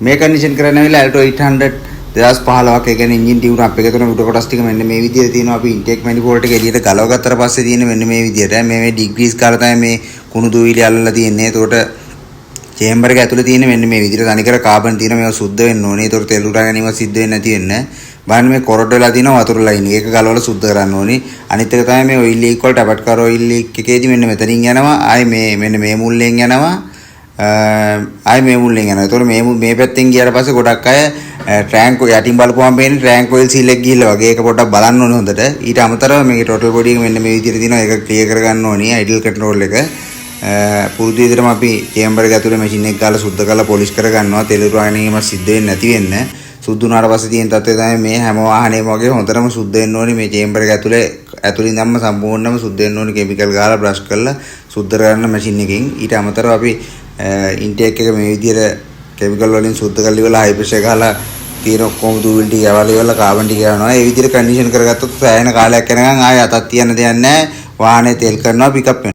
මේ කන්ඩිෂන් කරන්න වෙලා Alto 800 2015ක් ඒ කියන්නේ එන්ජින් ටියුන් අප් එක තුන උඩ කොටස් ටික මෙන්න මේ විදිහට තියෙනවා. අපි ඉන්ටේක් මැනිෆෝල්ඩ් එක එළියට ගලව ගත්තට පස්සේ තියෙන මෙන්න මේ විදිහට මේ ඩිග්‍රීස් කාලා තමයි මේ කුණු දූවිලි අල්ලලා තියෙන්නේ. ඒකට චේම්බර් එක ඇතුලේ තියෙන මෙන්න මේ විදිහට තනිකර කාබන් තියෙන මේවා සුද්ධ වෙන්න ඕනේ. ඒතකොට තෙල් උරා ගැනීම සිද්ධ වෙන්නේ නැති වෙන්න. බලන්න මේ කොරඩ වෙලා තියෙන වතුර ලයින් එක ගලවලා සුද්ධ කරන්න ඕනේ. අනිත් එක තමයි මේ ඔයිල් ලීක් වලට අපට් කර ඔයිල් ලීක් එකේදී මෙන්න මෙතනින් යනවා. ආයේ මේ මෙන්න මේ මුල්ලෙන් යනවා. ආයේ මේ මුල්ලෙන් යනවා. ඒතකොට මේ පැත්තෙන් ගියාට පස්සේ ගොඩක් අය ට්‍රැන්ක් යටින් බලපුවම පේන්නේ ට්‍රැන්ක් ඔයිල් සීල් එක ගිහිල්ලා වගේ. ඒක පොඩ්ඩක් බලන්න ඕනේ හොඳට. ඊට අමතරව මේකේ ටෝටල් බොඩි එක මෙන්න මේ විදිහට තියෙනවා. ඒක ක්ලියර් කරගන්න ඕනේ. අයිඩල් කන්ට්‍රෝල් එක පුරුදු විදිහටම අපි චේම්බර් එක ඇතුලේ මැෂින් එක ගාලා සුද්ධ කරලා පොලිෂ් කරගන්නවා. තෙල් උරාගෙන සිද්ධ වෙන්නේ නැති වෙන්න. සුද්ධ වුණාට පස්සේ තියෙන තත්ත්වය තමයි මේ හැම වාහනේම වගේ හොඳටම සුද්ධ වෙන්න ඕනේ. මේ චේම්බර් එක ඇතුලින් ධම්ම සම්පූර්ණයෙන්ම සුද්ධ වෙන්න ඕනේ. කෙමිකල් ගාලා බ්‍රෂ් කරලා සුද්ධ කරගන්න මැෂින් එකකින්. ඊට අමතරව අපි ඉන්ටේක් එක මේ විදිහට කෙමිකල් වලින් සුද්ධ කරලා ඉවරලා හයි ප්‍රෙෂර් ගහලා තියෙන ඔක්කොම දූවිලි ටික යවලා ඉවරලා කාබන් ටික යවනවා. ඒ විදිහට කන්ඩිෂන් කරගත්තොත් සෑහෙන කාලයක් යනකම් ආයෙ අතක් තියන්න දෙයක් නැහැ. වාහනේ තෙල් කරනවා පිකප්